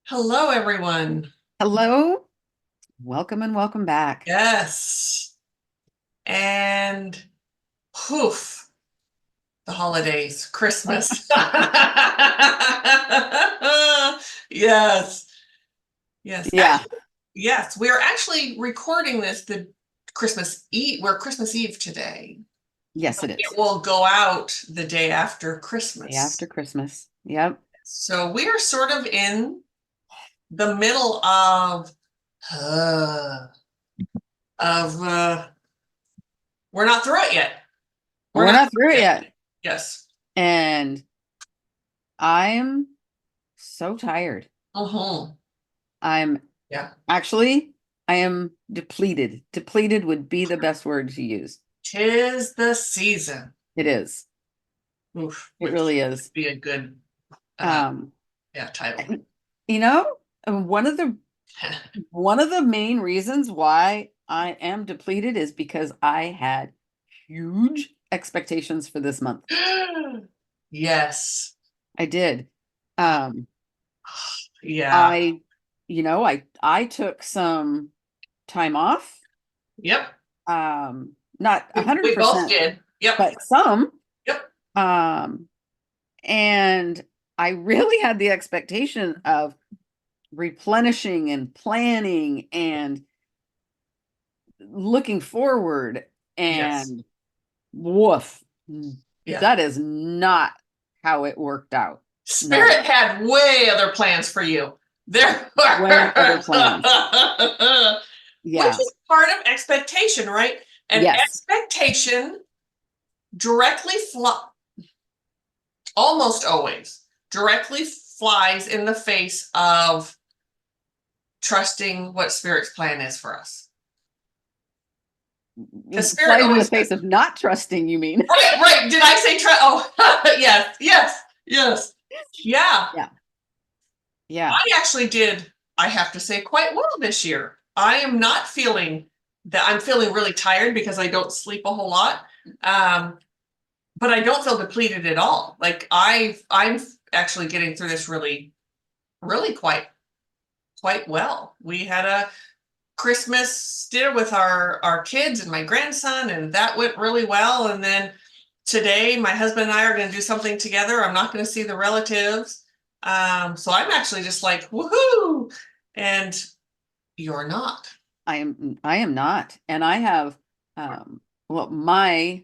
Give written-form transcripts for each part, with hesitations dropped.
Hello, everyone. Hello, welcome and welcome back. Yes. And poof, the holidays, Christmas. Yes. Yes. Yeah, Actually, yes, we are actually recording this the Christmas Eve. We're Christmas Eve today. yes, it It is. will go out the day after Day Christmas. after Christmas. Yep. So we are sort of in the middle of uh, of we're not through it yet. We're We're not not through through it it yet. yet. Yes. And I'm so tired. Uh-huh. I'm Yeah. actually, I am depleted. Depleted would be the best word to use. 'Tis the season. It is. Oof, It which really would is. be a good uh Um, yeah, title. and, you know, one of the main reasons why I am depleted is because I had huge expectations for this month. Yes. I did. Um, Yeah. I, I took some time off. Yep. Not a hundred We both percent, did. Yep. but some. Yep. Um, and I really had the expectation of replenishing and planning and looking forward. Yes. And woof, Yeah. that is not how it worked out. Not at Spirit all. had way other plans for you. There Way other plans. were. Which Yeah. is part of expectation, right? And Yes. expectation directly almost always directly flies in the face of trusting what spirit's plan is for us. Because spirit Flies in the always does. face of not trusting, you mean? Right, right. Did I say trust? Oh, yes, yes, yes. Yeah. Yeah. Yeah. I actually did, I have to say, quite well this year. I am not feeling that I'm feeling really tired because I don't sleep a whole lot. Um, but I don't feel depleted at all. Like I'm actually getting through this really quite well. We had a Christmas dinner with our kids and my grandson, and that went really well. And then today, my husband and I are going to do something together. I'm not going to see the relatives. So I'm actually just like, woohoo! And you're not. I am not. And I have well, my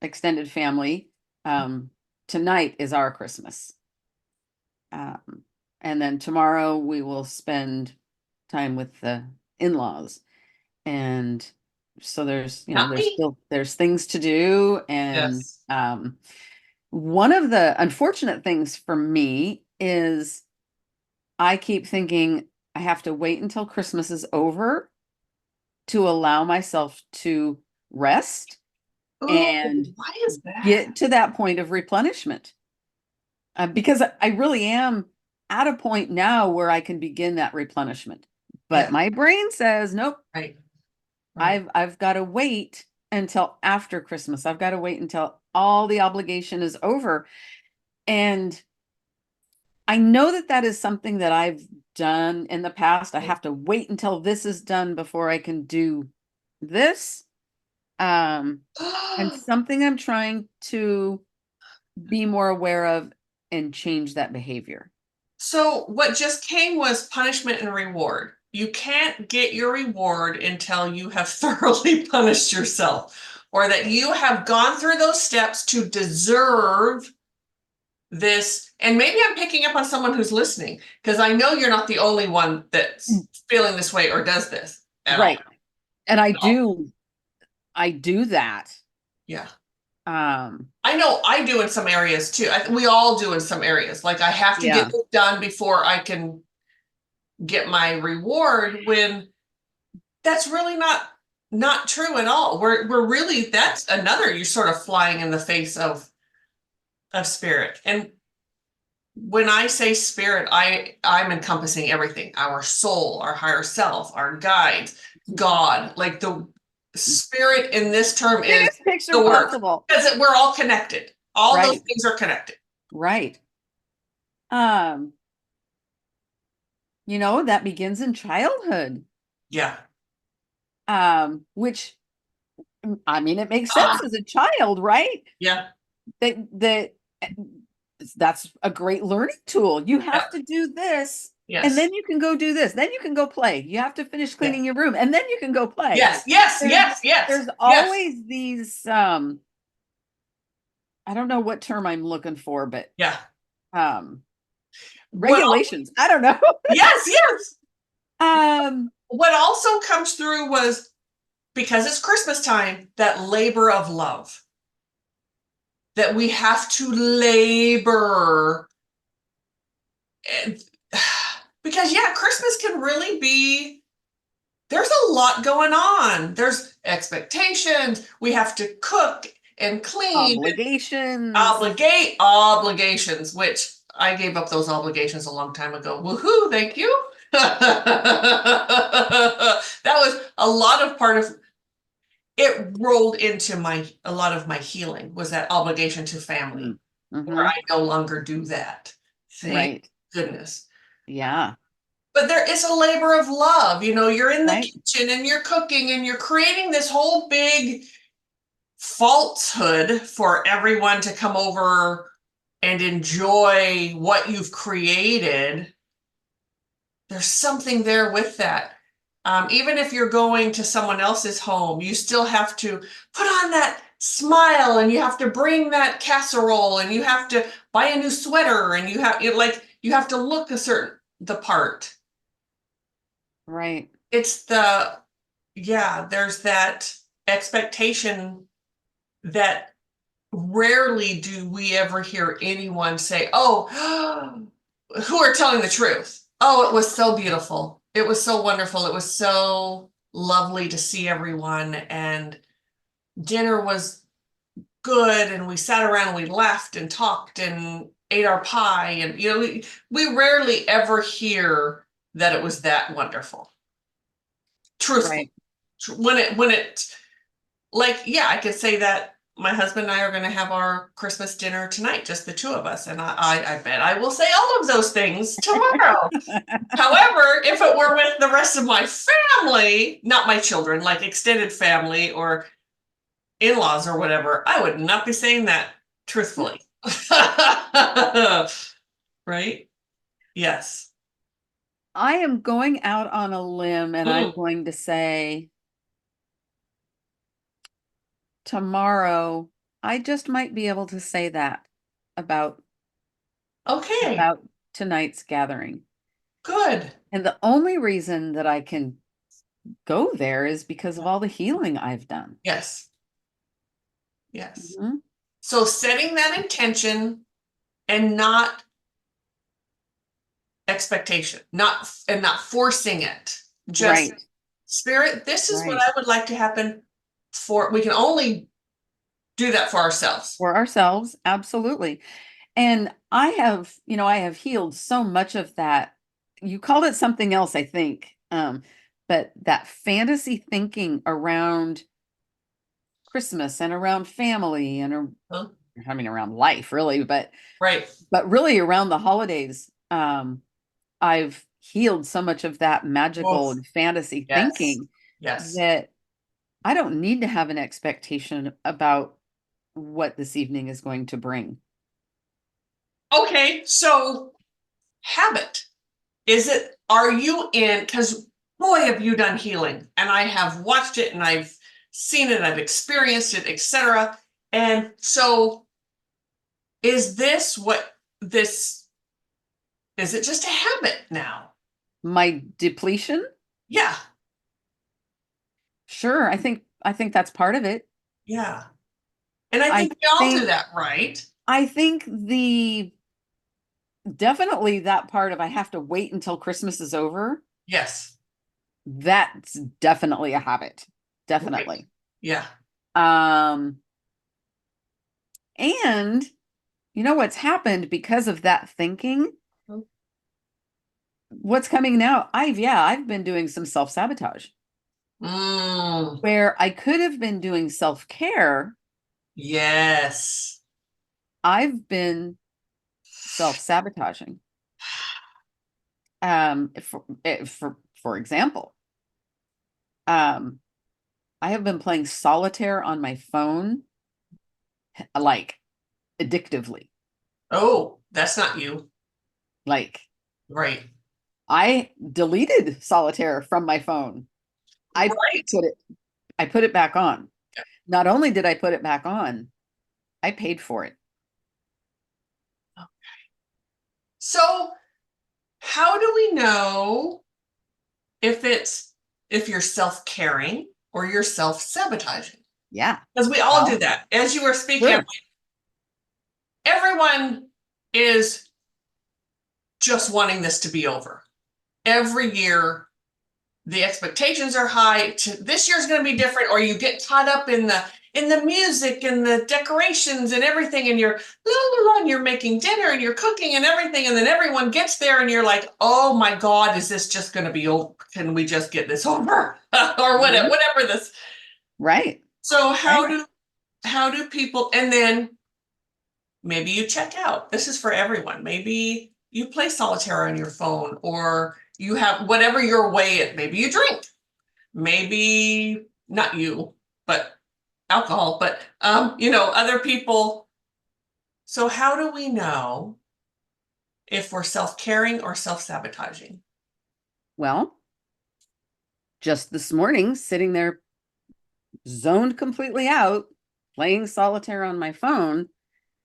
extended family, um, tonight is our Christmas. Um, and then tomorrow we will spend time with the in-laws. And so Not me. there's things to do. And Yes. one of the unfortunate things for me is I keep thinking I have to wait until Christmas is over to allow myself to rest Oh, and why is that? get to that point of replenishment. Because I really am at a point now where I can begin that replenishment. But Yeah, my brain says, nope, right, right. I've got to wait until after Christmas. I've got to wait until all the obligation is over. And I know that that is something that I've done in the past. I have to wait until this is done before I can do this. Um, and something I'm trying to be more aware of and change that behavior. So what just came was punishment and reward. You can't get your reward until you have thoroughly punished yourself or that you have gone through those steps to deserve this. And maybe I'm picking up on someone who's listening because I know you're not the only one that's feeling this way or does this at all. Right. And I No. do, I do that. Yeah. Um, I know I do in some areas too. We all do in some areas. Like I have to get yeah. this done before I can get my reward when that's really not true at all. We're really that's another you're sort of flying in the face of spirit. And when I say spirit, I'm encompassing everything. Our soul, our higher self, our guides, God. Like the spirit in this term is Biggest picture the work possible. because we're all connected. All those Right. things are connected. Right. Um, that begins in childhood. Yeah. Which I mean, it makes sense Ah, as a child, right? yeah. That that's a great learning tool. You Yeah. have to do this, and Yes. then you can go do this. Then you can go play. You have to finish Yeah. cleaning your room, and then you can go play. Yes. Yes. There's Yes. Yes. there's Yes. always these I don't know what term I'm looking for, but Yeah. um What? regulations. I don't know. Yes. Yes. um What also comes through was because it's Christmas time, that labor of love, that we have to labor. And, because, yeah, Christmas can really be, there's a lot going on. There's expectations. We have to cook and clean, obligations. obligations, which I gave up those obligations a long time ago. Woohoo, thank you. That was a lot of part of it rolled into a lot of my healing was that obligation to family where Mm-hmm. I no longer do that. Thank Right. goodness. Yeah. But there is a labor of love. You're in the Right. kitchen and you're cooking and you're creating this whole big falsehood for everyone to come over and enjoy what you've created. There's something there with that. Even if you're going to someone else's home, you still have to put on that smile and you have to bring that casserole and you have to buy a new sweater and you have to look the part. Right. It's yeah, there's that expectation that rarely do we ever hear anyone say, oh, who are telling the truth. Oh, it was so beautiful. It was so wonderful. It was so lovely to see everyone. And dinner was good. And we sat around and we laughed and talked and ate our pie. And, we rarely ever hear that it was that wonderful. Truthful. Right. When it, like, yeah, I could say that my husband and I are going to have our Christmas dinner tonight, just the two of us. And I bet I will say all of those things tomorrow. However, if it were with the rest of my family, not my children, like extended family or in-laws or whatever, I would not be saying that truthfully. Right? Yes. I am going out on a limb and I'm Mm, going to say tomorrow, I just might be able to say that about okay. about tonight's gathering. Good. And the only reason that I can go there is because of all the healing I've done. Yes. Yes. Mhm. So setting that intention and not expectation, not forcing it. Just Right, spirit, this is what right. I would like to happen we can only do that for ourselves. For ourselves, absolutely. And I have healed so much of that. You called it something else, I think. But that fantasy thinking around Christmas and around family and Huh? I mean around life really, Right. but really around the holidays. I've healed so much of that magical Oof. and fantasy Yes. thinking Yes. that I don't need to have an expectation about what this evening is going to bring. Okay, so habit. Are you in, because boy, have you done healing, and I have watched it and I've seen it, I've experienced it, etc. And so is this what this is it just a habit now? My depletion? Yeah. Sure, I think that's part of it. Yeah. And I I think we all do think that, right? I think the definitely that part of I have to wait until Christmas is over, Yes. that's definitely a habit. Right. Definitely. Yeah. Um, and you know what's happened because of that thinking? What's coming now? I've been doing some self-sabotage Mm, where I could have been doing self-care. yes. I've been self-sabotaging. For example, I have been playing solitaire on my phone, like addictively. Oh, that's not you. Like Right. I deleted solitaire from my phone. I Right. put it, I put it back on. Not only did I put it back on, I paid for it. So how do we know if you're self-caring or you're self-sabotaging? Yeah. Because we all do Well, that. As you were speaking, sure. everyone is just wanting this to be over. Every year, the expectations are high. This year's going to be different, or you get caught up in the music and the decorations and everything, and you're la la la, and you're making dinner and you're cooking and everything, and then everyone gets there, and you're like, "Oh my God, is this just going to be over? Can we just get this over?" Or Mhm. whatever this. Right. So Right. how do people? And then maybe you check out. This is for everyone. Maybe you play solitaire on your phone, or you have whatever your way it. Maybe you drink. Maybe not you, but alcohol, but other people. So how do we know if we're self-caring or self-sabotaging? Well, just this morning, sitting there zoned completely out, playing solitaire on my phone,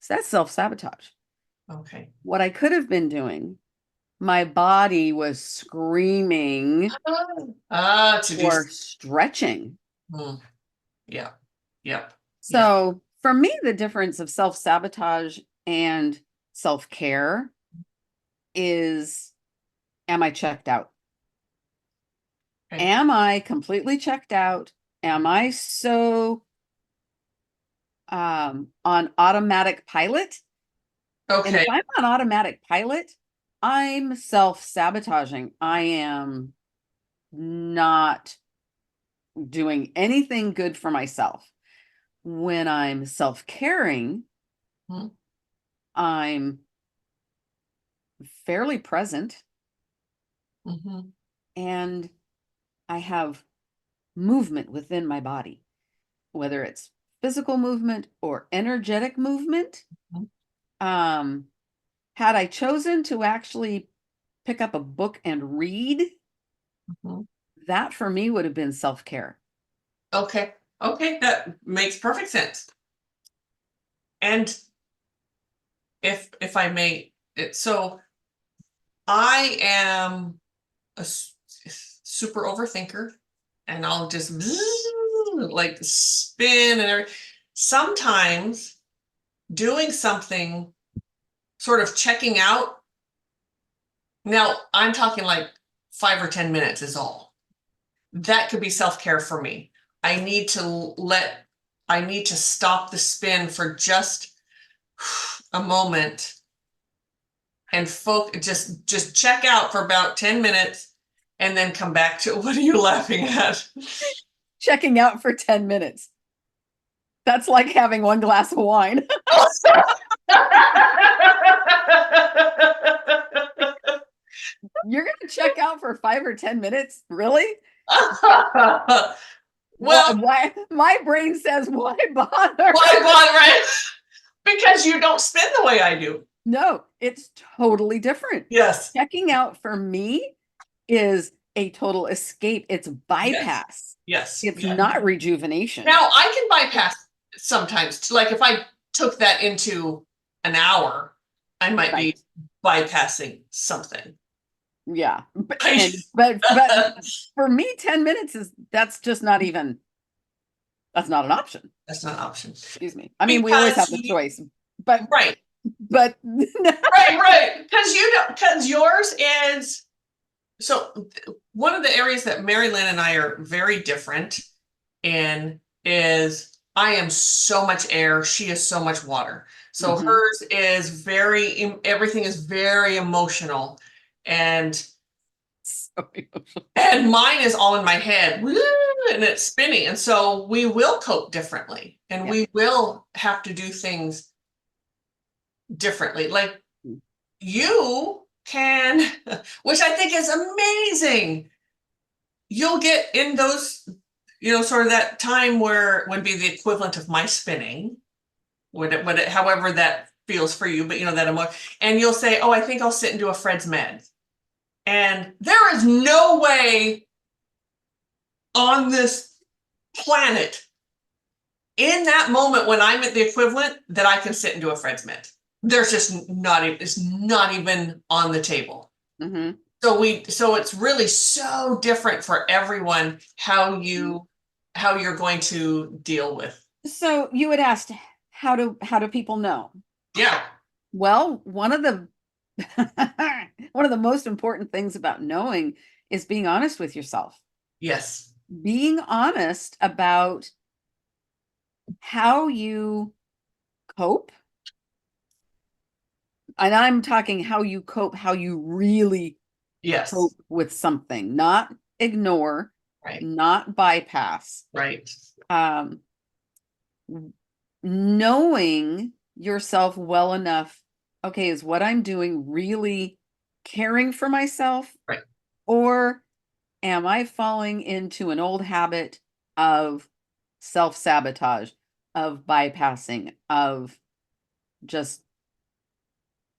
so that's self-sabotage. Okay. What I could have been doing, my body was screaming To do. or stretching. Hmm, yeah. Yep. Yeah. So for me, the difference of self-sabotage and self-care is, am I checked out? Okay. Am I completely checked out? Am I so on automatic pilot? And if Okay. I'm on automatic pilot, I'm self-sabotaging. I am not doing anything good for myself. When I'm self-caring, Hmm, I'm fairly present mhm, and I have movement within my body, whether it's physical movement or energetic movement. mhm, Um, had I chosen to actually pick up a book and read, mhm. that for me would have been self-care. Okay. Okay. That makes perfect sense. And if I may, so I am super overthinker, and I'll just like spin and everything. Sometimes doing something, sort of checking out. Now I'm talking like 5 or 10 minutes is all. That could be self-care for me. I need to let, I need to stop the spin for just a moment and just check out for about 10 minutes and then come back to what are you laughing at? Checking out for 10 minutes. That's like having one glass of wine. You're going to check out for 5 or 10 minutes? Really? Well, Why? My brain says, why bother? why bother, right? Because you don't spin the way I do. No, it's totally different. Yes. Checking out for me is a total escape. It's Yes. bypass. Yes. It's Yeah. not rejuvenation. Now I can bypass sometimes. Like if I took that into an hour, I might Right. be bypassing something. Yeah. But, Right? but for me, 10 minutes that's just not even, that's not an option. That's not an option. Excuse me. I mean, we always Because have the choice, but, right, but right. Because you don't, because yours is so one of the areas that Mari-Lyn and I are very different in is I am so much air, she is so much water. So Mhm. hers is everything is very emotional, and So and mine is all in my head, woo, and it's spinning. And so we will cope differently, and yeah. we will have to do things differently. Like you can, which I think is amazing. You'll get in those, sort of that time where would be the equivalent of my spinning, however that feels for you, but that emotion, and you'll say, oh, I think I'll sit and do a Fred's Med. And there is no way on this planet in that moment when I'm at the equivalent that I can sit and do a Fred's Med. There's just not, it's not even on the table. Mm-hmm. So it's really so different for everyone how you're going to deal with. So you had asked, how do people know? Yeah. Well, one of the one of the most important things about knowing is being honest with yourself. Yes. Being honest about how you cope. And I'm talking how you cope, how you really Yes. cope with something, not ignore, Right. not bypass. Right. Knowing yourself well enough, okay, is what I'm doing really caring for myself? Right. Or am I falling into an old habit of self-sabotage, of bypassing, of just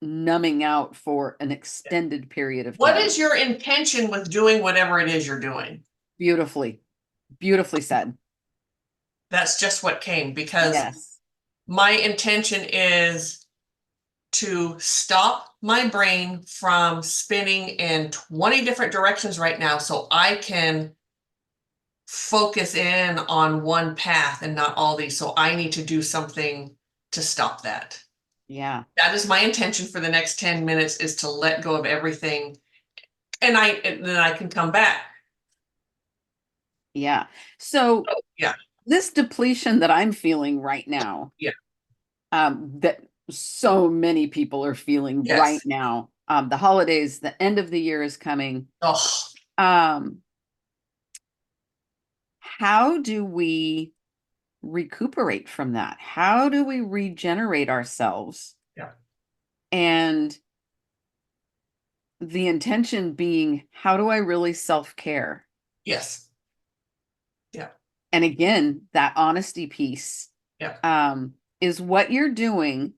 numbing out for an extended period of time? What is your intention with doing whatever it is you're doing? Beautifully said. That's just what came, because Yes. my intention is to stop my brain from spinning in 20 different directions right now so I can focus in on one path and not all these. So I need to do something to stop that. Yeah. That is my intention for the next 10 minutes, is to let go of everything. And then I can come back. Yeah. So Yeah. this depletion that I'm feeling right now, Yeah. that so many people are feeling Yes. right now. The holidays, the end of the year is coming. Oh, How do we recuperate from that? How do we regenerate ourselves? yeah. And the intention being, how do I really self-care? Yes. Yeah. And again, that honesty piece, Yeah. is what you're doing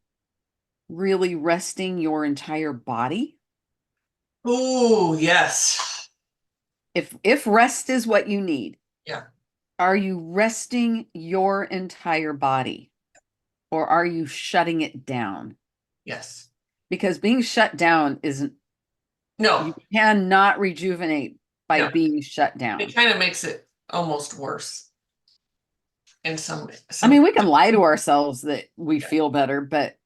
really resting your entire body? Oh, yes. If rest is what you need, Yeah. are you resting your entire body, or are you shutting it down? Yes. Because being shut down isn't, No. you cannot rejuvenate by No. being shut down. It kind of makes it almost worse in some. I mean, we can lie to ourselves that we Yeah. feel better, but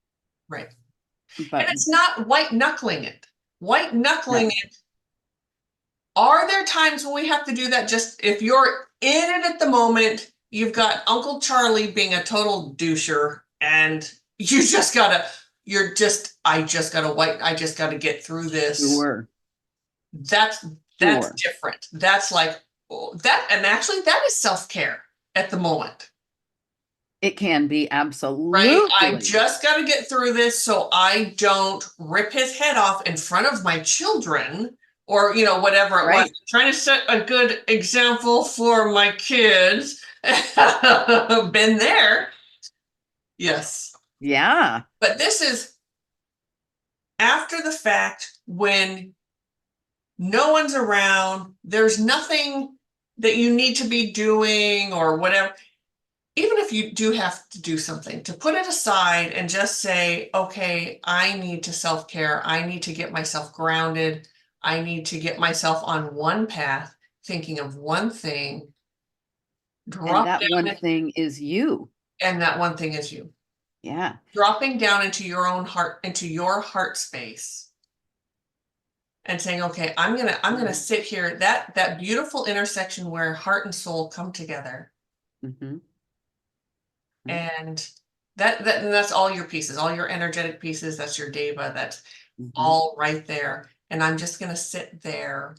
Right. but And it's not white knuckling it. White knuckling no. it. Are there times when we have to do that? Just if you're in it at the moment, you've got Uncle Charlie being a total doucher, and you just gotta, I just gotta get through this. Sure. That's Sure. different. That's like, that, and actually that is self-care at the moment. It can be, absolutely. Right? I just got to get through this so I don't rip his head off in front of my children, or, whatever it was. Right. Trying to set a good example for my kids. Been there. Yes. Yeah. But this is after the fact, when no one's around, there's nothing that you need to be doing or whatever. Even if you do have to do something, to put it aside and just say, okay, I need to self-care. I need to get myself grounded. I need to get myself on one path, thinking of one thing. And that one thing is you. And that one thing is you. Yeah. Dropping down into your own heart, into your heart space, and saying, okay, I'm gonna sit here, that beautiful intersection where heart and soul come together. Mm-hmm. And that's all your pieces, all your energetic pieces. That's your deva. That's all right there. And I'm just going to sit there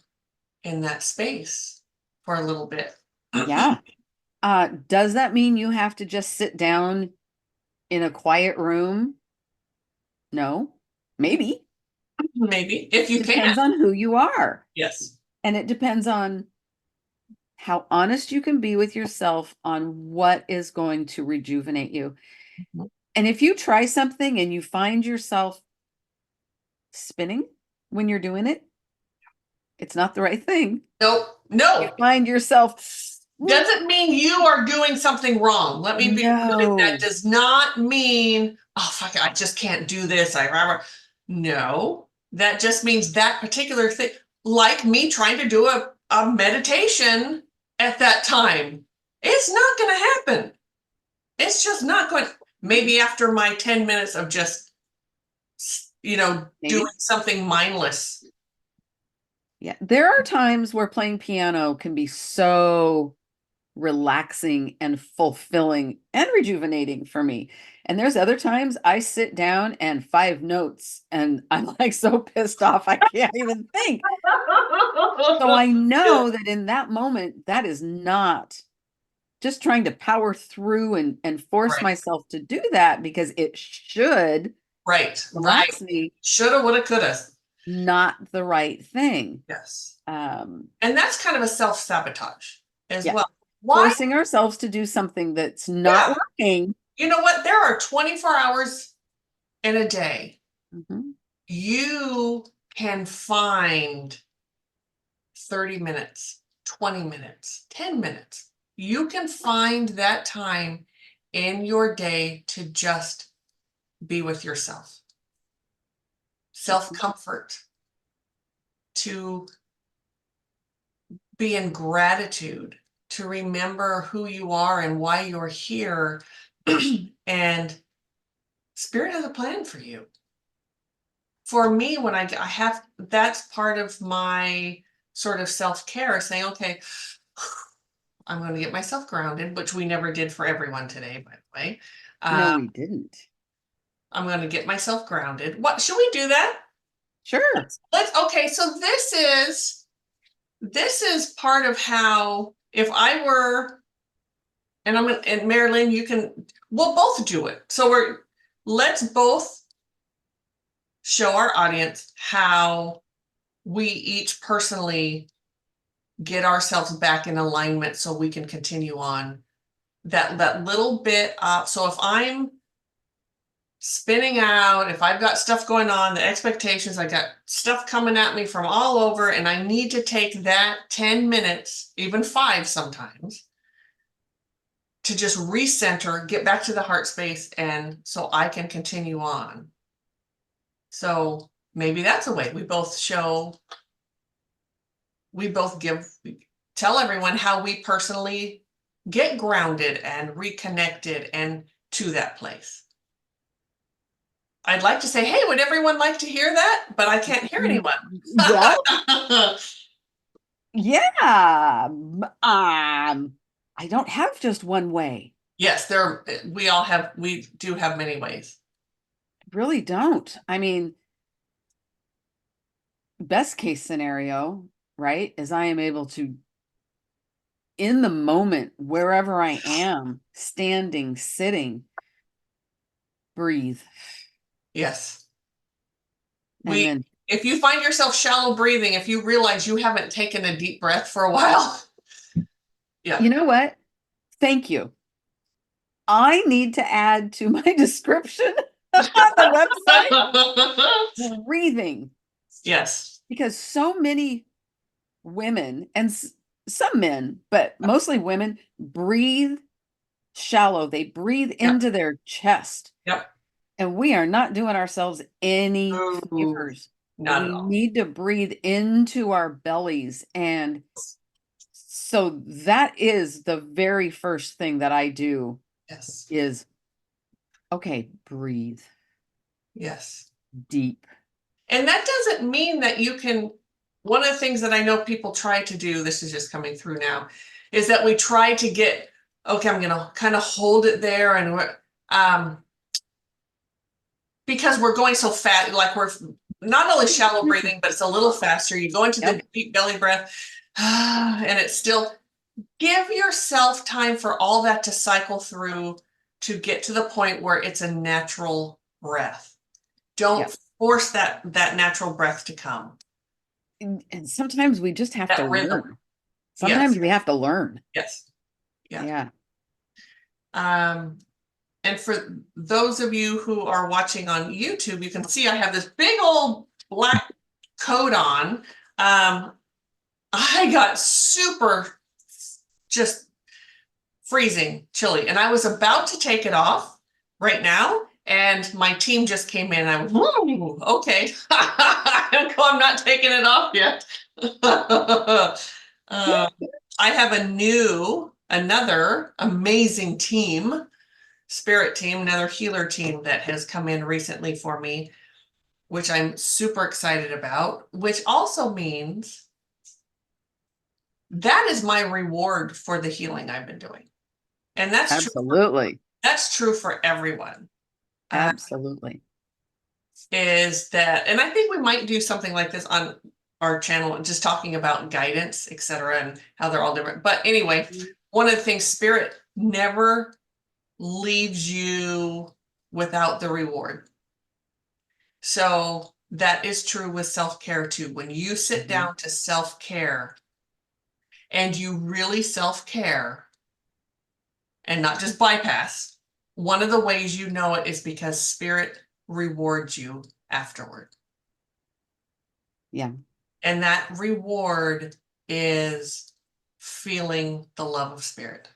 in that space for a little bit. Yeah. Does that mean you have to just sit down in a quiet room? No, maybe. Maybe, if you It can. depends on who you are. Yes. And it depends on how honest you can be with yourself on what is going to rejuvenate you. Mhm. And if you try something and you find yourself spinning when you're doing it, it's not the right thing. Nope. You No. find yourself, Doesn't mean you are doing something wrong. Let me be clear. That no, does not mean, oh, fuck it, I just can't do this. No, that just means that particular thing, like me trying to do a meditation at that time. It's not going to happen. It's just not going. Maybe after my 10 minutes of just, doing maybe. something mindless. Yeah. There are times where playing piano can be so relaxing and fulfilling and rejuvenating for me. And there's other times I sit down and 5 notes and I'm like so pissed off I can't even think. So I know that in that moment, that is not just trying to power through and force Right, myself to do that because it should right, right. relax me, Shoulda, woulda, coulda. not the right thing. Yes. Um, And that's kind of a self-sabotage as yeah, well. Why? forcing ourselves to do something that's not Yeah. working. You know what? There are 24 hours in a day. Mhm. You can find 30 minutes, 20 minutes, 10 minutes. You can find that time in your day to just be with yourself. Self-comfort, to be in gratitude, to remember who you are and why you're here. And Spirit has a plan for you. For me, when I have, that's part of my sort of self-care, saying, okay, I'm going to get myself grounded, which we never did for everyone today, by the way. No, we didn't. I'm going to get myself grounded. What should we do that? Sure. Okay, so this is part of how, if I were, and Mari-Lyn, we'll both do it. So let's both show our audience how we each personally get ourselves back in alignment so we can continue on that little bit. So if I'm spinning out, if I've got stuff going on, the expectations, I got stuff coming at me from all over, and I need to take that 10 minutes, even 5 sometimes, to just recenter, get back to the heart space, and so I can continue on. So maybe that's a way we both tell everyone how we personally get grounded and reconnected and to that place. I'd like to say, hey, would everyone like to hear that? But I can't hear anyone. Well, yeah. I don't have just one way. Yes, we do have many ways. I really don't. I mean, best case scenario, right, is I am able to, in the moment, wherever I am, standing, sitting, breathe. Yes. And then, If you find yourself shallow breathing, if you realize you haven't taken a deep breath for a while, yeah. you know what? Thank you. I need to add to my description on the website breathing. Yes. Because so many women and some men, but mostly women, breathe shallow. They breathe Yep. into their chest. Yep. And we are not doing ourselves any Ooh, favors. not We at all. need to breathe into our bellies. And so that is the very first thing that I do Yes. is, okay, breathe Yes. deep. And that doesn't mean that one of the things that I know people try to do, this is just coming through now, is that we try to get, okay, I'm going to kind of hold it there, and because we're going so fast, like we're not only shallow breathing, but it's a little faster. You go into the deep belly breath, and it's still, give yourself time for all that to cycle through to get to the point where it's a natural breath. Don't force that natural breath to come. And sometimes we just have to That rhythm. learn. Yes. Sometimes we have to learn. Yes. Yeah. Yeah. And for those of you who are watching on YouTube, you can see I have this big old black coat on. I got super just freezing chilly, and I was about to take it off right now, and my team just came in and I was, "Ooh, okay." I'm not taking it off yet. I have another amazing team, spirit team, another healer team that has come in recently for me, which I'm super excited about, which also means that is my reward for the healing I've been doing. And Absolutely. that's true for everyone. Absolutely. Is that, and I think we might do something like this on our channel, just talking about guidance, etc., and how they're all different. But anyway, one of the things, spirit never leaves you without the reward. So that is true with self-care too. When you sit down to self-care and you really self-care and not just bypass, one of the ways you know it is because spirit rewards you afterward. Yeah. And that reward is feeling the love of spirit.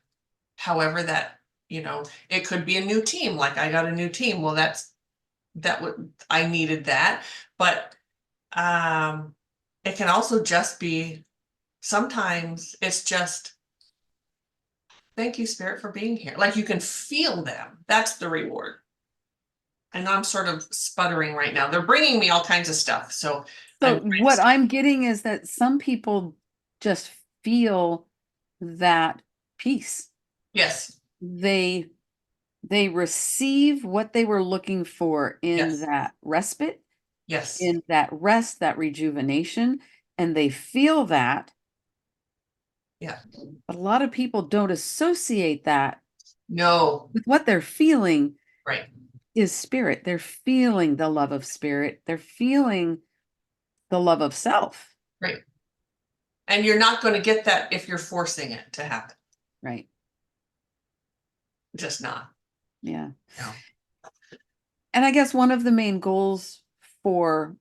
However that, it could be a new team. Like I got a new team. Well, I needed that. But it can also just be, sometimes it's just, thank you, spirit, for being here. Like you can feel them. That's the reward. And I'm sort of sputtering right now. They're bringing me all kinds of stuff. So what I'm getting is that some people just feel that peace. Yes. They receive what they were looking for in that respite, in that rest, that rejuvenation, and they feel that. Yeah. But a lot of people don't associate that with what they're feeling. Right. Is spirit. They're feeling the love of spirit. They're feeling the love of self. Right. And you're not going to get that if you're forcing it to happen. Right. Just not. Yeah. No. And I guess one of the main goals for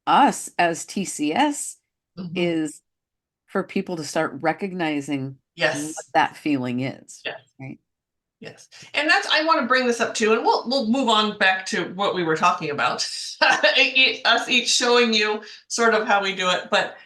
us as TCS is for people to start recognizing what that feeling is. Yes. Right. Yes. And I want to bring this up too, and we'll move on back to what we were talking about. Us each showing you sort of how we do it. But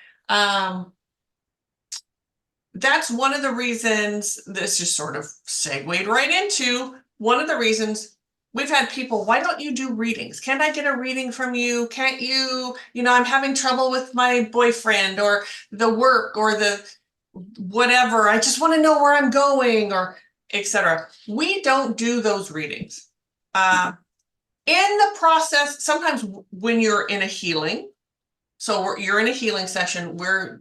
that's one of the reasons this just sort of segued right into one of the reasons we've had people, why don't you do readings? Can't I get a reading from you? Can't you, I'm having trouble with my boyfriend or the work or the whatever. I just want to know where I'm going, or etc. We don't do those readings. In the process, sometimes when you're in a healing, so you're in a healing session, we're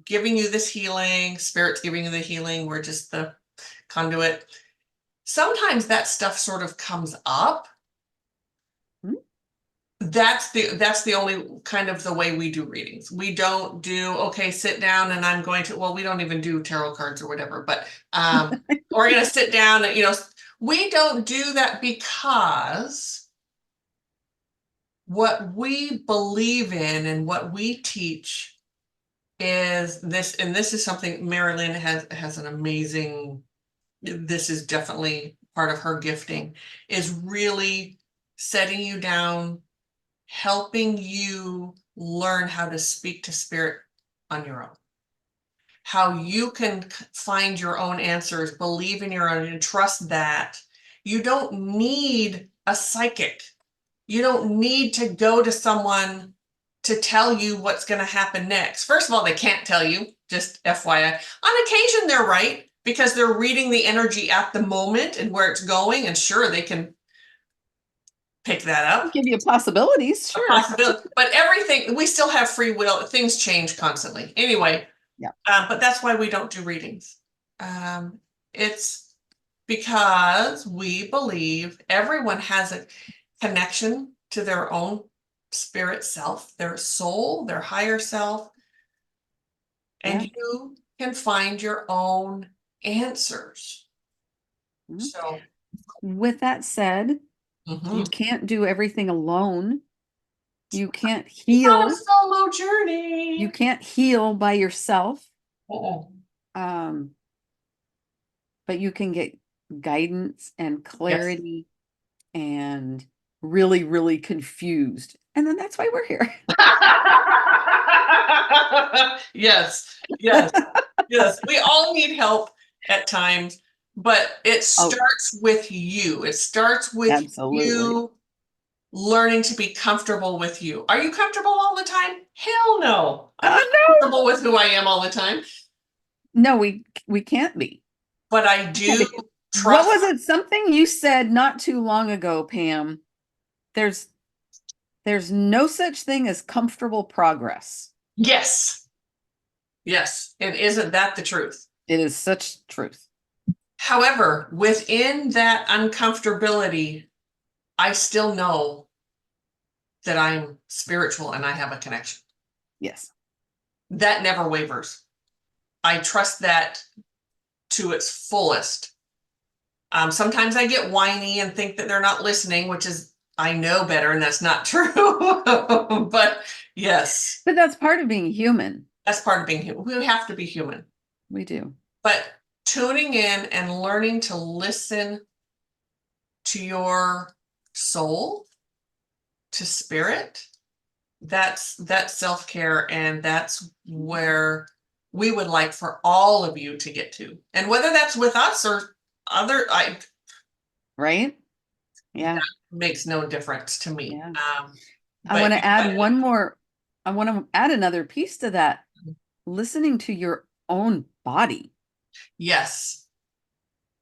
giving you this healing, spirit's giving you the healing, we're just the conduit. Sometimes that stuff sort of comes up. That's the only kind of the way we do readings. We don't do, okay, sit down and I'm going to, well, we don't even do tarot cards or whatever, but we're going to sit down and, we don't do that, because what we believe in and what we teach is this, and this is something Mari-Lyn has an amazing, this is definitely part of her gifting, is really setting you down, helping you learn how to speak to spirit on your own. How you can find your own answers, believe in your own, and trust that. You don't need a psychic. You don't need to go to someone to tell you what's going to happen next. First of all, they can't tell you, just FYI. On occasion, they're right, because they're reading the energy at the moment and where it's going, and sure, they can pick that up. Give you possibilities, sure. Possibility. But everything, we still have free will. Things change constantly. Anyway, but that's why we don't do readings. It's because we believe everyone has a connection to their own spirit self, their soul, their higher self, and Yeah. you can find your own answers. Mhm. So, With that said, mhm. you can't do everything alone. You can't It's not a heal. solo You journey. can't heal by yourself. Uh-uh. Um, but you can get guidance and Yes. clarity and really, really confused. And then that's why we're here. Yes, yes, yes. We all need help at times, but it Oh, starts with you. It starts with absolutely. you learning to be comfortable with you. Are you comfortable all the time? Hell no. I'm not No, comfortable with who I am all the time, no, we can't be. but I We can't do be. What trust. was it? Something you said not too long ago, Pam. There's there's no such thing as comfortable progress. Yes, yes. And isn't that the truth? It is such truth. However, within that uncomfortability, I still know that I'm spiritual and I have a connection. Yes. That never wavers. I trust that to its fullest. Sometimes I get whiny and think that they're not listening, which is, I know better, and that's not true. But yes, But that's part of being human. that's part of being human. We have to be human. We do. But tuning in and learning to listen to your soul, to spirit, that's self-care, and that's where we would like for all of you to get to. And whether that's with us or other, Right? Yeah. that makes no difference to me. Yeah. I But want you to add know, one more. I want to add another piece to that. Listening to your own body. yes,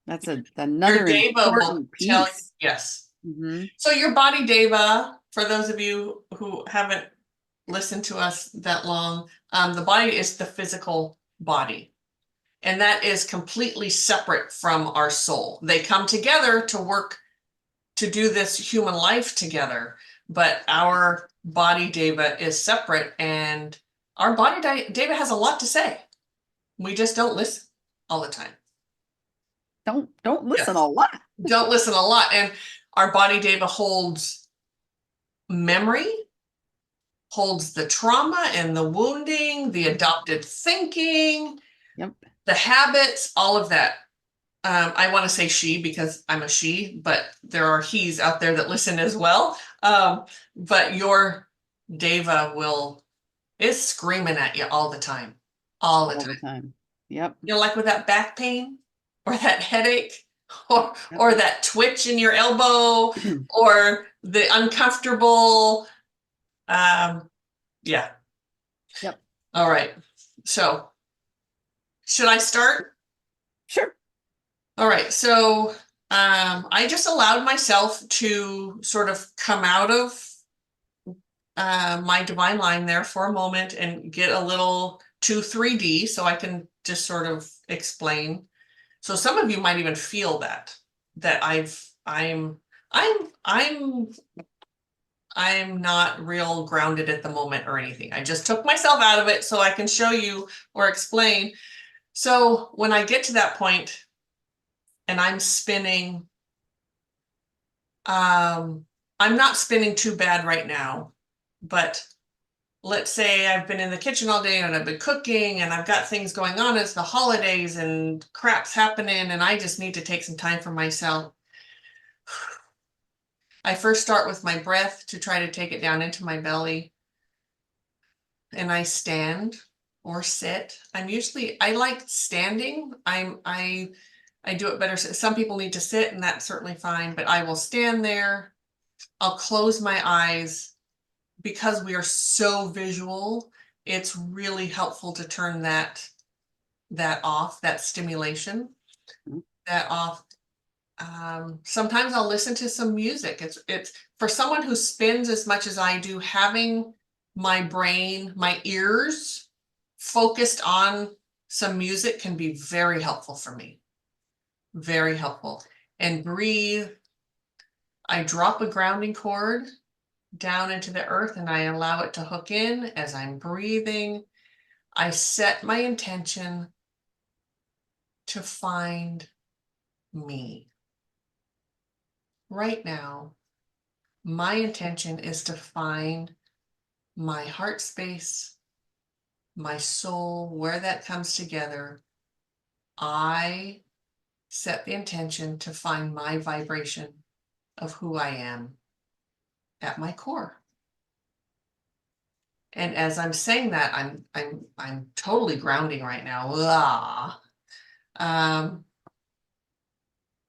That's your another Deva will important tell you, piece. yes. Hmm. So your body Deva, for those of you who haven't listened to us that long, the body is the physical body. And that is completely separate from our soul. They come together to work to do this human life together, but our body Deva is separate, and our body Deva has a lot to say. We just don't listen all the time. Don't listen Yes, a lot. don't listen a lot. And our body Deva holds memory, holds the trauma and the wounding, the adopted thinking, Yep. the habits, all of that. I want to say she because I'm a she, but there are he's out there that listen as well. But your Deva is screaming at you all the time, all the All the time. time. Yep. You know, like with that back pain or that headache Yep. or that twitch in your elbow or the uncomfortable. Yeah. Yep. All right. So should I start? Sure. All right. So I just allowed myself to sort of come out of my divine line there for a moment and get a little to 3D so I can just sort of explain. So some of you might even feel that I'm I'm not real grounded at the moment or anything. I just took myself out of it so I can show you or explain. So when I get to that point and I'm spinning, I'm not spinning too bad right now, but let's say I've been in the kitchen all day and I've been cooking and I've got things going on. It's the holidays and crap's happening and I just need to take some time for myself. I first start with my breath to try to take it down into my belly. And I stand or sit. I like standing. I do it better. Some people need to sit and that's certainly fine, but I will stand there. I'll close my eyes because we are so visual. It's really helpful to turn that off, that stimulation, that off. Sometimes I'll listen to some music. It's for someone who spins as much as I do, having my brain, my ears focused on some music can be very helpful for me. Very helpful. And breathe. I drop a grounding cord down into the earth and I allow it to hook in as I'm breathing. I set my intention to find me. Right now, my intention is to find my heart space, my soul, where that comes together. I set the intention to find my vibration of who I am at my core. And as I'm saying that, I'm totally grounding right now.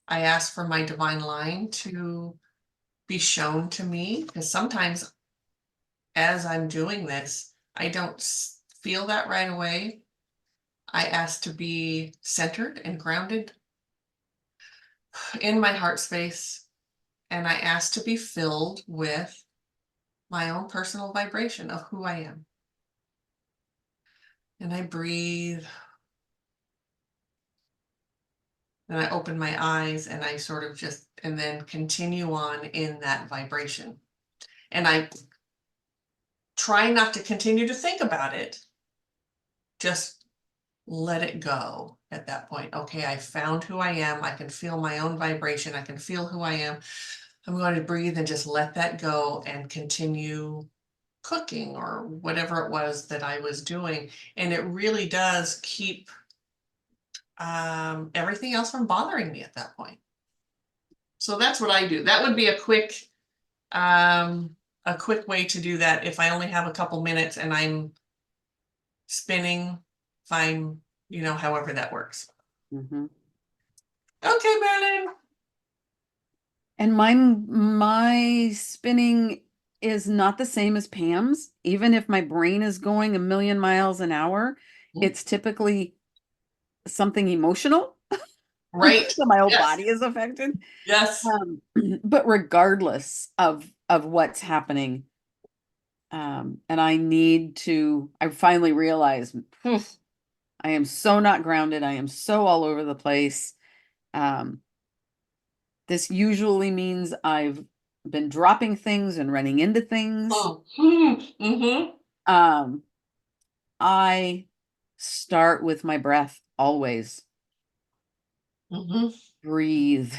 I ask for my divine line to be shown to me, because sometimes as I'm doing this, I don't feel that right away. I ask to be centered and grounded in my heart space, and I ask to be filled with my own personal vibration of who I am. And I breathe, and I open my eyes, and I sort of just, and then continue on in that vibration. And I try not to continue to think about it, just let it go at that point. Okay, I found who I am. I can feel my own vibration. I can feel who I am. I'm going to breathe and just let that go and continue cooking or whatever it was that I was doing. And it really does keep everything else from bothering me at that point. So that's what I do. That would be a quick way to do that if I only have a couple minutes and I'm spinning, fine, however that works. Mhm. Okay, Marilyn. And my spinning is not the same as Pam's. Even if my brain is going a million miles an hour, it's typically something emotional. Right. So my whole Yes. body is affected. Yes. But regardless of what's happening, and I finally realized, I am so not grounded. I am so all over the place. Um, this usually means I've been dropping things and running into things. Oh. Mm-hmm. Um, I start with my breath always. Mm-hmm. Breathe.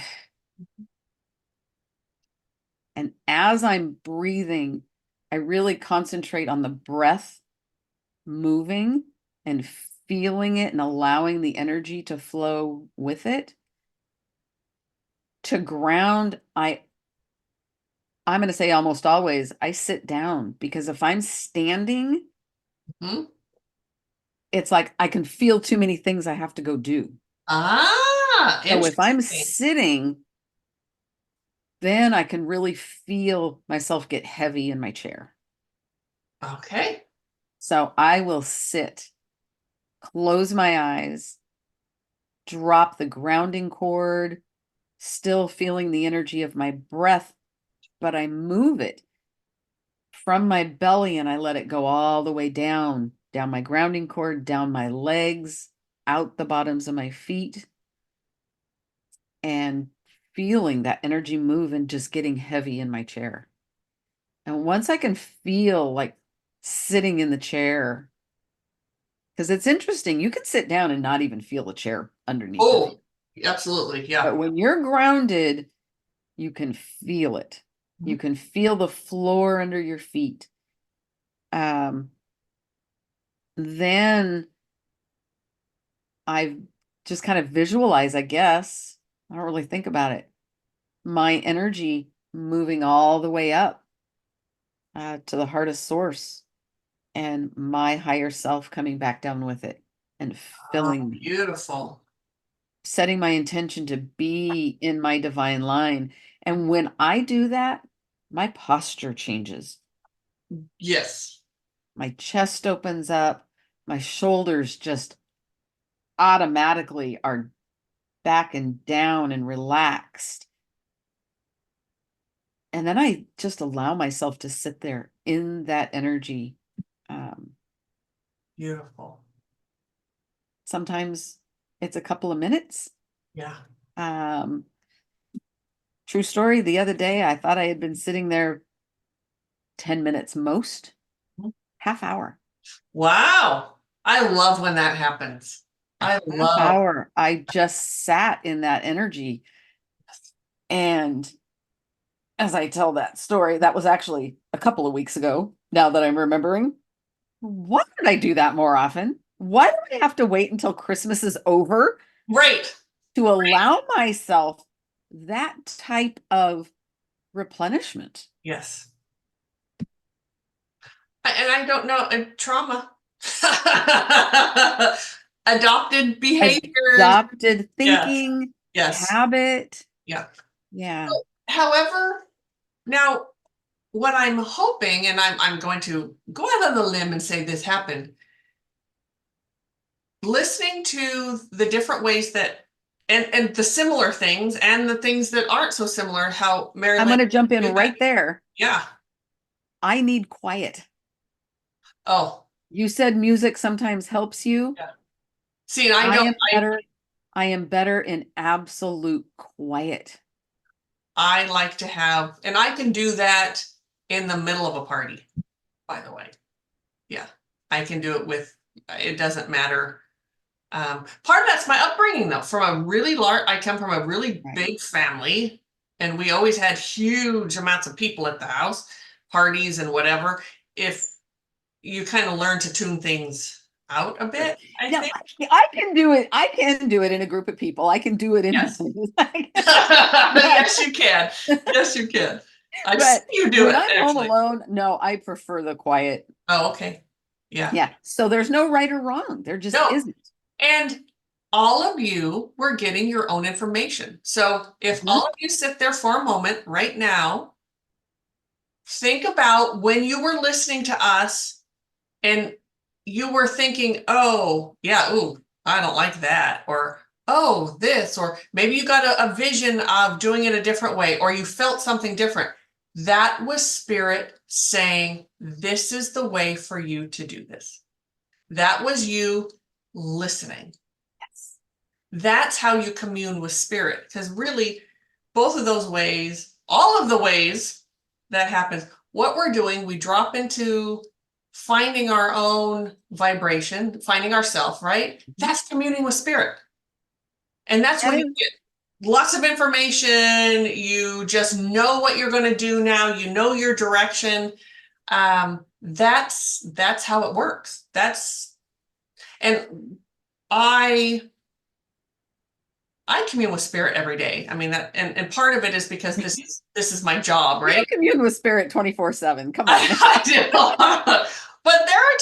And as I'm breathing, I really concentrate on the breath moving and feeling it and allowing the energy to flow with it. To ground, I'm going to say almost always I sit down, because if I'm standing, Mm-hmm. it's like I can feel too many things I have to go do. Ah, So if I'm interesting. sitting, then I can really feel myself get heavy in my chair. Okay. So I will sit, close my eyes, drop the grounding cord, still feeling the energy of my breath, but I move it from my belly and I let it go all the way down my grounding cord, down my legs, out the bottoms of my feet, and feeling that energy move and just getting heavy in my chair. And once I can feel like sitting in the chair, because it's interesting, you can sit down and not even feel the chair underneath of you. Oh, absolutely. Yeah. But when you're grounded, you can feel it. You can feel the floor under your feet. Then I just kind of visualize, I guess. I don't really think about it. My energy moving all the way up to the heartest source, and my higher self coming back down with it and filling me, Beautiful. setting my intention to be in my divine line. And when I do that, my posture changes. Yes. My chest opens up, my shoulders just automatically are back and down and relaxed. And then I just allow myself to sit there in that energy. Um, Beautiful. Sometimes it's a couple of minutes. Yeah. Um, True story. The other day, I thought I had been sitting there 10 minutes most, half hour. Wow. I love when that happens. I Half love. hour. I just sat in that energy. And as I tell that story, that was actually a couple of weeks ago, now that I'm remembering. Why don't I do that more often? Why do I have to wait until Christmas is over Right. to allow myself that type of replenishment? Yes. And I don't know, trauma. Adopted behaviors. Adopted Yes. thinking, Yes. habit. Yeah. Yeah. However, now what I'm hoping, and I'm going to go out on the limb and say this happened, listening to the different ways that and the similar things and the things that aren't so similar, how Mary I'm Lynn going to jump in did that. right there. Yeah. I need quiet. Oh, You said music sometimes helps you. yeah. See, and I I don't am better. I am better in absolute quiet. I like to have, and I can do that in the middle of a party, by the way. Yeah. I can do it with, it doesn't matter. Part of that's my upbringing though. From a really large, I come from a really Right. big family, and we always had huge amounts of people at the house, parties and whatever. If you kind of learn to tune things out a bit, I Now, think. I can do it. I can do it in a group of people. I can do it in, Yes. but, Yes, you can. Yes, you can. I've seen but you do when it I'm home actually. alone, no, I prefer the quiet. Oh, okay. Yeah. Yeah. So there's no right or wrong. There just No. isn't. And all of you were getting your own information. So if Mhm. all of you sit there for a moment right now, think about when you were listening to us and you were thinking, oh, yeah, ooh, I don't like that. Or, oh, this. Or maybe you got a vision of doing it a different way, or you felt something different. That was spirit saying, this is the way for you to do this. That was you listening. Yes. That's how you commune with spirit. Because really, both of those ways, all of the ways that happens, what we're doing, we drop into finding our own vibration, finding ourself, right? Mhm. That's communing with spirit. And that's That when you is, get lots of information. You just know what you're going to do now. You know your direction. That's how it works. And I I commune with spirit every day. I mean that, and part of it is because this is my job, you right? commune with spirit 24/7. Come on. I do. But there are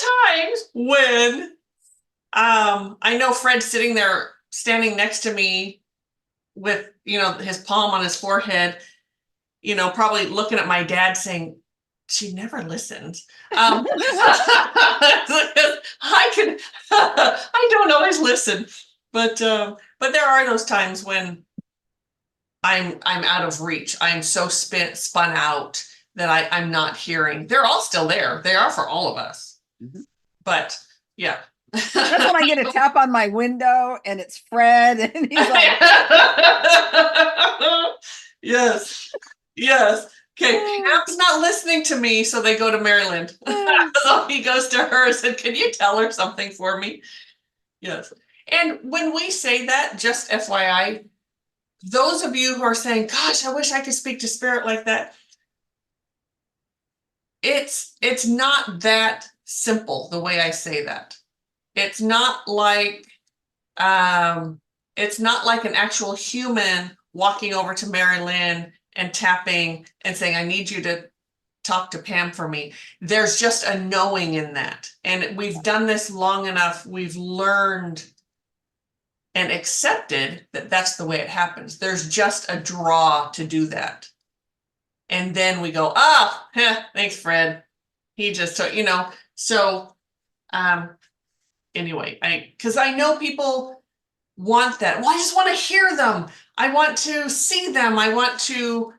times when I know Fred's sitting there standing next to me with, his palm on his forehead, probably looking at my dad saying, she never listens. I can I don't always listen, but there are those times when I'm out of reach. I'm so spun out that I'm not hearing. They're all still there. They are for all of us. Mhm. But yeah. That's when I get a tap on my window and it's Fred and he's like, Yes. Yes. Okay, Pam's not listening to me, so they go to Maryland. So he goes to her and said, can you tell her something for me? Yes. And when we say that, just FYI, those of you who are saying, gosh, I wish I could speak to spirit like that, it's not that simple the way I say that. It's not like um it's not like an actual human walking over to Mary Lynn and tapping and saying, I need you to talk to Pam for me. There's just a knowing in that. And we've done this long enough. We've learned and accepted that that's the way it happens. There's just a draw to do that. And then we go, thanks, Fred. He just took, so um anyway, because I know people want that. Well, I just want to hear them. I want to see them. I want to,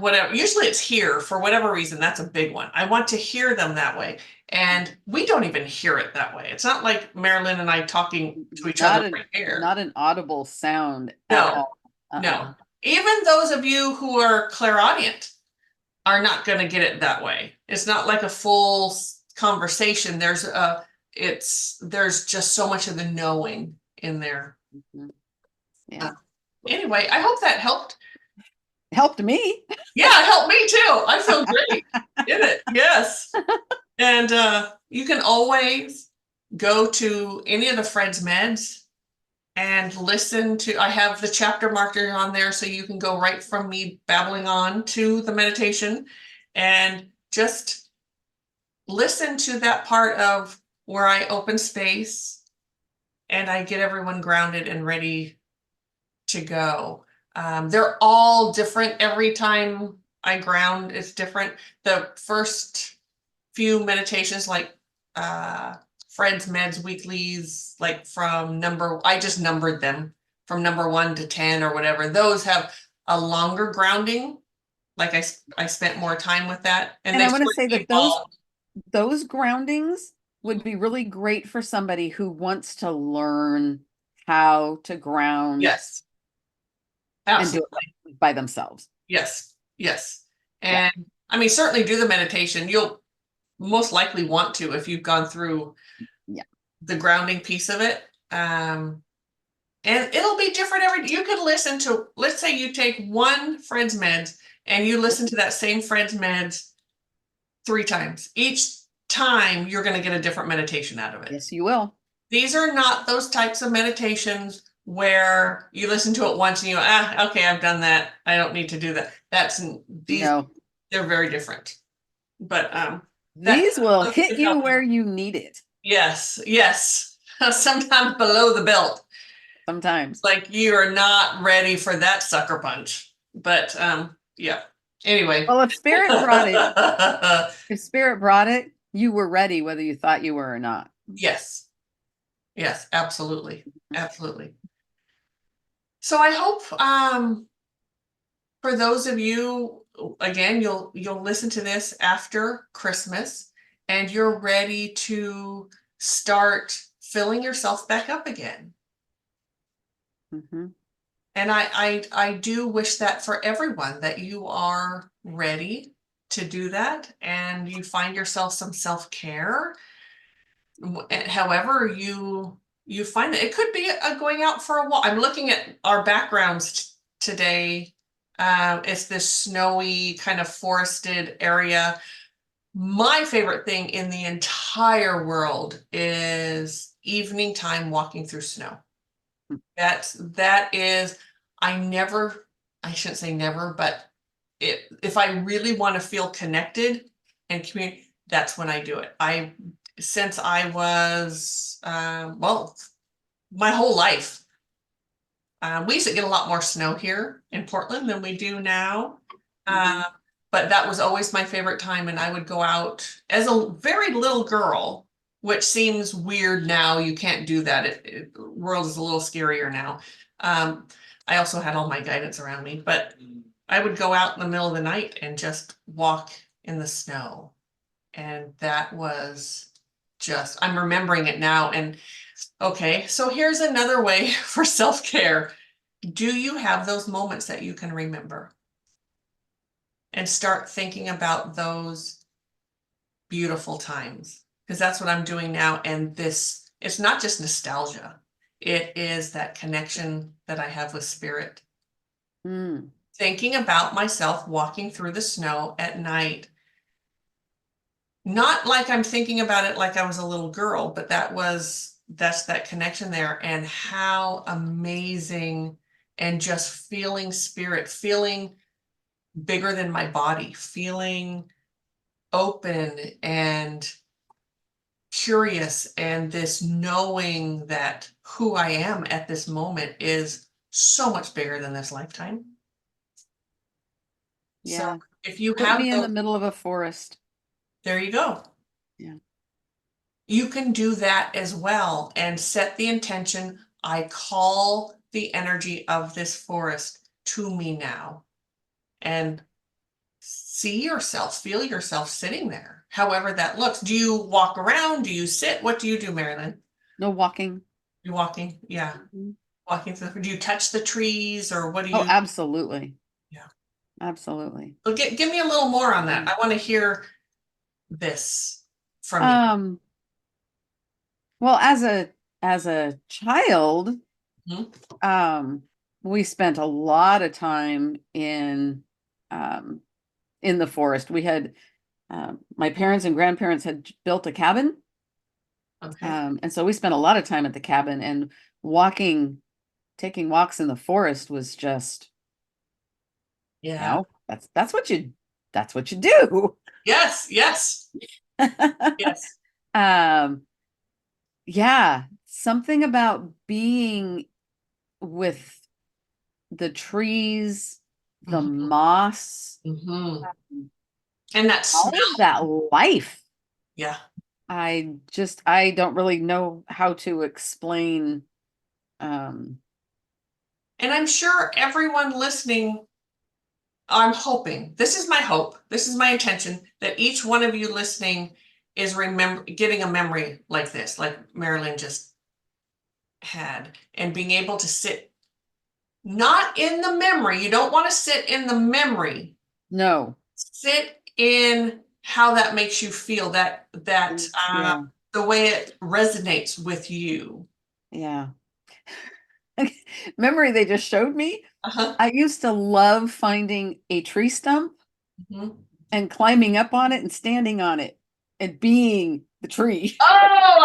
whatever. Usually it's here for whatever reason. That's a big one. I want to hear them that way. And we don't even hear it that way. It's not like Marilyn and I talking to each other right here. not an audible sound at No, all. Uh-uh. no. Even those of you who are clairaudient, are not going to get it that way. It's not like a full conversation. There's just so much of the knowing in there. Mhm. Yeah. Anyway, I hope that helped. Helped me. Yeah, it helped me too. I feel great in it. Yes. And you can always go to any of the Fred's meds and listen to, I have the chapter marker on there so you can go right from me babbling on to the meditation and just listen to that part of where I open space and I get everyone grounded and ready to go. They're all different. Every time I ground, it's different. The first few meditations, like Fred's Meds Weeklies, like I just numbered them from number 1 to 10 or whatever. Those have a longer grounding. Like I spent more time with that. And they I want to sort say of that evolve. those groundings would be really great for somebody who wants to learn how to ground Yes, and do absolutely. it by themselves. Yes, yes. Yeah. And I mean, certainly do the meditation. You'll most likely want to if you've gone through Yeah. the grounding piece of it. And it'll be different you could listen to, let's say you take one Fred's meds and you listen to that same Fred's meds 3 times. Each time you're going to get a different meditation out of it. Yes, you will. These are not those types of meditations where you listen to it once and okay, I've done that. I don't need to do that. No. They're very different. But These will hit you where you need it. Yes, yes. Sometimes below the belt. Sometimes. Like you are not ready for that sucker punch. But yeah. Anyway. Well, if spirit brought it, you were ready whether you thought you were or not. Yes. Yes, absolutely. Absolutely. So I hope for those of you, again, you'll listen to this after Christmas and you're ready to start filling yourself back up again. Mm-hmm. And I do wish that for everyone, that you are ready to do that and you find yourself some self-care. However you find it. It could be going out for a walk. I'm looking at our backgrounds today. It's this snowy kind of forested area. My favorite thing in the entire world is evening time walking through snow. That is, I shouldn't say never, but if I really want to feel connected and community, that's when I do it. Since I was, well, my whole life, we used to get a lot more snow here in Portland than we do now. But that was always my favorite time. And I would go out as a very little girl, which seems weird now. You can't do that. The world is a little scarier now. I also had all my guidance around me, but I would go out in the middle of the night and just walk in the snow. And that was just, I'm remembering it now. And okay, so here's another way for self-care. Do you have those moments that you can remember? And start thinking about those beautiful times, because that's what I'm doing now. And it's not just nostalgia. It is that connection that I have with spirit. Thinking about myself walking through the snow at night. Not like I'm thinking about it like I was a little girl, but that's that connection there, and how amazing, and just feeling spirit, feeling bigger than my body, feeling open and curious, and this knowing that who I am at this moment is so much bigger than this lifetime. Yeah. So if you Put have me in the middle of a forest. there you go. Yeah. You can do that as well and set the intention. I call the energy of this forest to me now, and see yourself, feel yourself sitting there, however that looks. Do you walk around? Do you sit? What do you do, Mari-Lyn? No walking. You're walking? Yeah. Walking through. Do you touch the trees or what do Oh, you? absolutely. Yeah. Absolutely. So give me a little more on that. I want to hear this from you. Well, as a child, Mhm. we spent a lot of time in the forest. We had my parents and grandparents had built a cabin. Okay. And so we spent a lot of time at the cabin, and taking walks in the forest was just, Yeah. that's what you do. Yes. Yes. Yes. Um, yeah, something about being with the trees, the Mhm. moss, Mhm. And that all smell. of that life. Yeah. I don't really know how to explain. Um, And I'm sure everyone listening, I'm hoping, this is my hope, this is my intention, that each one of you listening is getting a memory like this, like Mari-Lyn just had, and being able to sit not in the memory. You don't want to sit in the memory. no. Sit in how that makes you feel, Yeah, the way it resonates with you. yeah. Memory they just showed me. Uh-huh. I used to love finding a tree stump Mhm. and climbing up on it and standing on it and being the tree. Oh,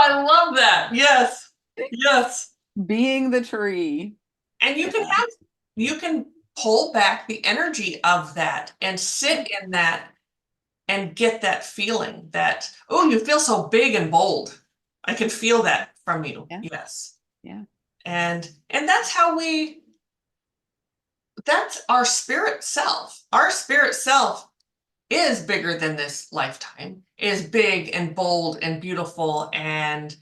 I love that. Yes. Yes. Being the tree. And Yeah. you can pull back the energy of that and sit in that and get that feeling that, oh, you feel so big and bold. I can feel that from you. Yeah. Yes. Yeah. And that's our spirit self. Our spirit self is bigger than this lifetime, is big and bold and beautiful and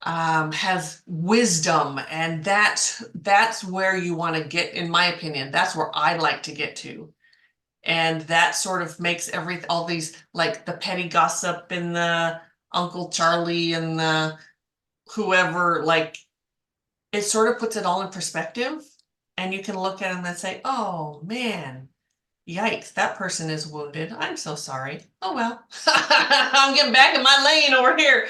has wisdom, and that's where you want to get, in my opinion. That's where I like to get to, and that sort of makes all these, like the petty gossip and the Uncle Charlie and the whoever, like it sort of puts it all in perspective, and you can look at them and say, "Oh man, yikes, that person is wounded. I'm so sorry. Oh well, I'm getting back in my lane over here."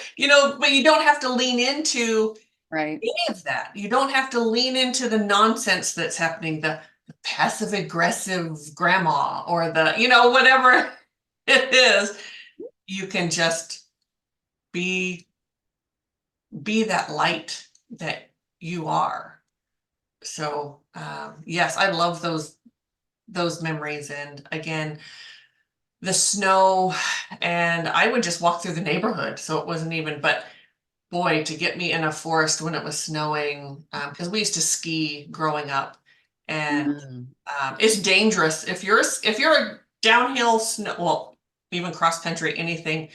But you don't have to lean into Right. any of that. You don't have to lean into the nonsense that's happening, the passive aggressive grandma or whatever it is. You can just be that light that you are. So yes, I love those memories. And again, the snow, and I would just walk through the neighborhood. So it wasn't even, but boy, to get me in a forest when it was snowing, because we used to ski growing up, and Mm. it's dangerous if you're a downhill snow, well, even cross country, anything.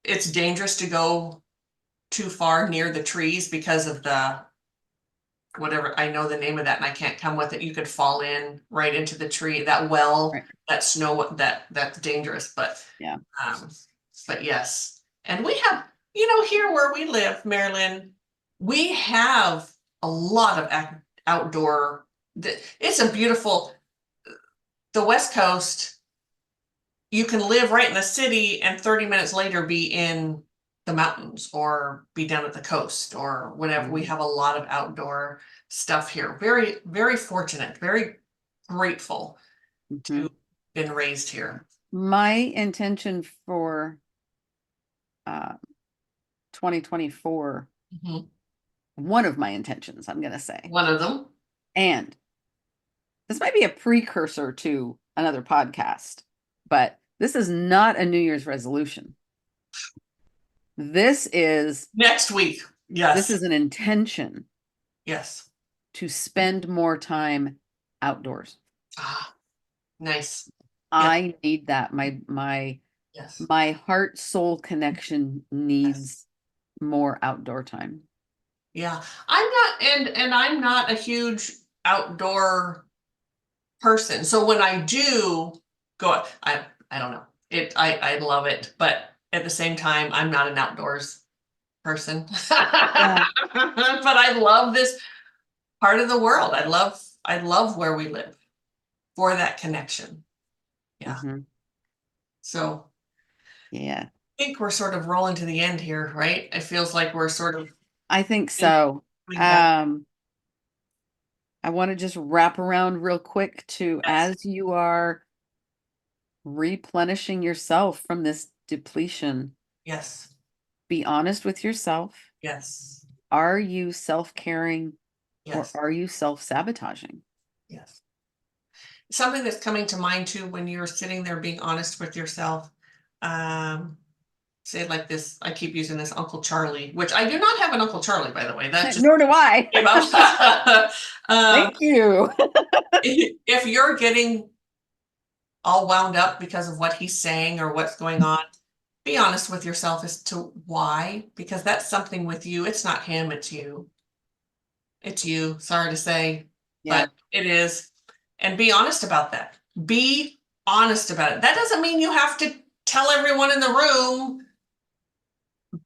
It's dangerous to go too far near the trees because of the whatever, I know the name of that and I can't come with it. You could fall in right into the tree, that well, Right. that snow, that's dangerous. Yeah. Um, but yes, and we have, here where we live, Mari-Lyn, we have a lot of outdoor. It's a beautiful, the West Coast. You can live right in the city and 30 minutes later be in the mountains or be down at the coast or whatever. We have a lot of outdoor stuff here. Very, very fortunate, very grateful to Mhm. have been raised here. My intention for uh, 2024, Mhm. one of my intentions, I'm going to say, One of them. and this might be a precursor to another podcast, but this is not a New Year's resolution. This is Next week. this Yes. is an intention Yes. to spend more time outdoors. Ah, nice. Yes. I need that. Yes. My heart soul connection Yes. needs more outdoor time. Yeah. I'm not a huge outdoor person. So when I do go, I don't know. I love it, but at the same time, I'm not an outdoors person. Yeah. But I love this part of the world. I love where we live. for that connection. Yeah. Mhm. So Yeah, I think we're sort of rolling to the end here, right? It feels like we're sort of I think so. coming back. I want to just wrap around real quick to, Yes. as you are replenishing yourself from this depletion, Yes. be honest with yourself. Yes. Are you self-caring or Yes. are you self-sabotaging? Yes. Something that's coming to mind too when you're sitting there being honest with yourself. Say it like this. I keep using this Uncle Charlie, which I do not have an Uncle Charlie, by the way. That just Nor do I. came up. Thank you. If you're getting all wound up because of what he's saying or what's going on, be honest with yourself as to why, because that's something with you. It's not him, it's you. It's you. Sorry to say, Yeah. but it is. And be honest about that. Be honest about it. That doesn't mean you have to tell everyone in the room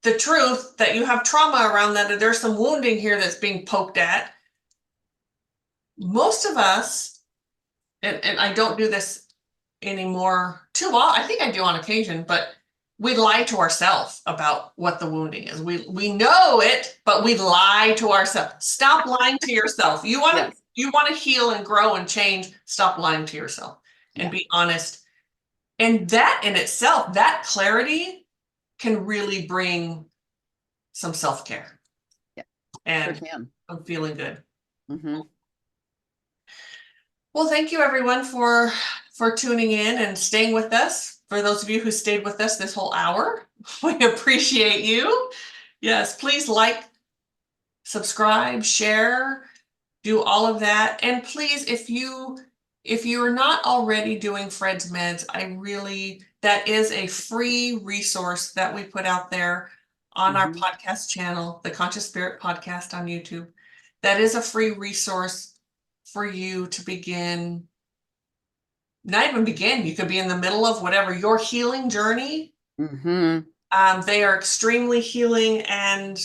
the truth that you have trauma around that, there's some wounding here that's being poked at. Most of us, and I don't do this anymore too often. I think I do on occasion, but we lie to ourselves about what the wounding is. We know it, but we lie to ourselves. Stop lying to yourself. Yes. You want to heal and grow and change. Stop lying to yourself and Yeah. be honest. And that in itself, that clarity can really bring some self-care. Yeah. Sure And can. I'm feeling good. Mm-hmm. Well, thank you everyone for tuning in and staying with us. For those of you who stayed with us this whole hour, we appreciate you. Yes, please like, subscribe, share, do all of that. And please, if you're not already doing Fred's Meds, that is a free resource that we put out there on our Mm-hmm. podcast channel, the Conscious Spirit Podcast on YouTube. That is a free resource for you to begin, not even begin, you could be in the middle of whatever your healing journey. Mm-hmm. They are extremely healing and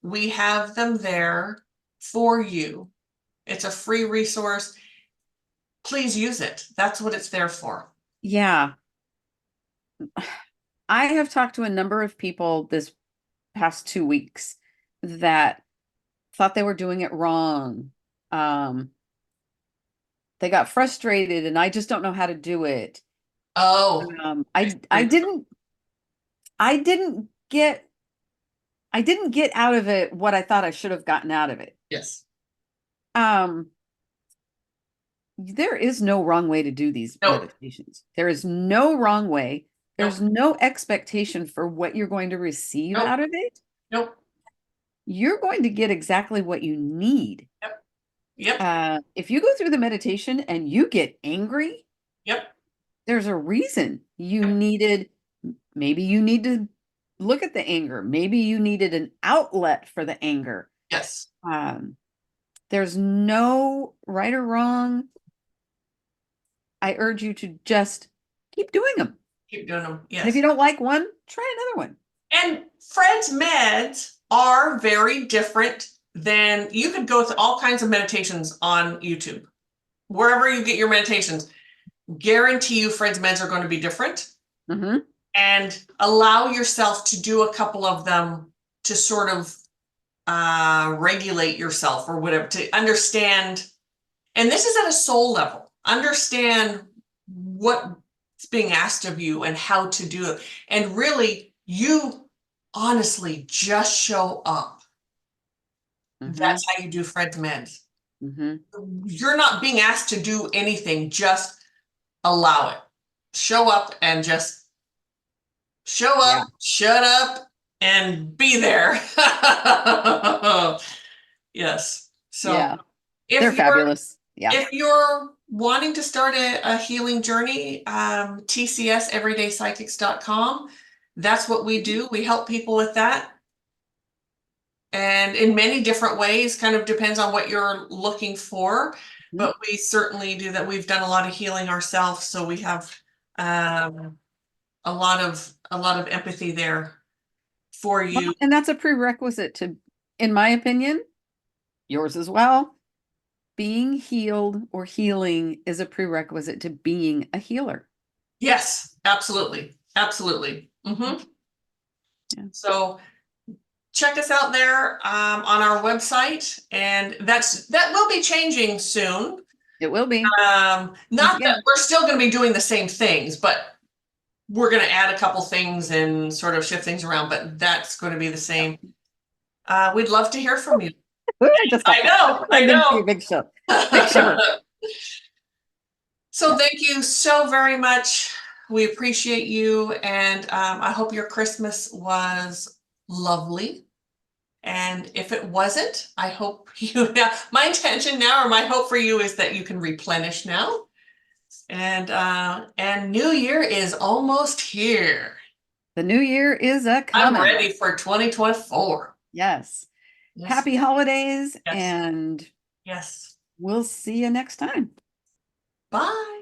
we have them there for you. It's a free resource. Please use it. That's what it's there for. Yeah. I have talked to a number of people this past 2 weeks that thought they were doing it wrong. They got frustrated and I just don't know how to do it. Oh, I didn't I didn't get out of it what I thought I should have gotten out of it. yes. Um, there is no wrong way to do these Nope. meditations. There is no wrong way. There's Nope. no expectation for what you're going to receive Nope. out of it. Nope. You're going to get exactly what you need. Yep. Yep. If you go through the meditation and you get angry, Yep. there's a reason you Yep. needed, maybe you need to look at the anger. Maybe you needed an outlet for the anger. Yes. There's no right or wrong. I urge you to just keep doing them. Keep doing them. And if you Yes. don't like one, try another one. And Fred's meds are very different than, you could go to all kinds of meditations on YouTube. Wherever you get your meditations, guarantee you Fred's meds are going to be different. Mm-hmm. And allow yourself to do a couple of them to sort of regulate yourself or whatever, to understand. And this is at a soul level. Understand what's being asked of you and how to do it. And really, you honestly just show up. Mm-hmm. That's how you do Fred's meds. Mm-hmm. You're not being asked to do anything, just allow it. Show up and just show up, Yeah. shut up, and be there. Yes. So Yeah. if They're you're fabulous. Yeah. if you're wanting to start a healing journey, TCS Everyday Psychics.com. That's what we do. We help people with that. And in many different ways, kind of depends on what you're looking for. But we certainly do that. We've done a lot of healing ourselves, so we have a lot of empathy there for you. Well, and that's a prerequisite to, in my opinion, yours as well. being healed or healing is a prerequisite to being a healer. Yes, absolutely. Absolutely. Yeah. So check us out there on our website, and that will be changing soon. It will be. Not again, that we're still going to be doing the same things, but we're going to add a couple things and sort of shift things around, but that's going to be the same. We'd love to hear from you. Just I know, I turned into a know. big show. Big shiver. So thank you so very much. We appreciate you, and I hope your Christmas was lovely. And if it wasn't, I hope you, my intention now, or my hope for you, is that you can replenish now. And New Year is almost here. The new year is a I'm coming. ready for 2024. Yes. Yes. Happy holidays, Yes. and Yes. we'll see you next time. Bye.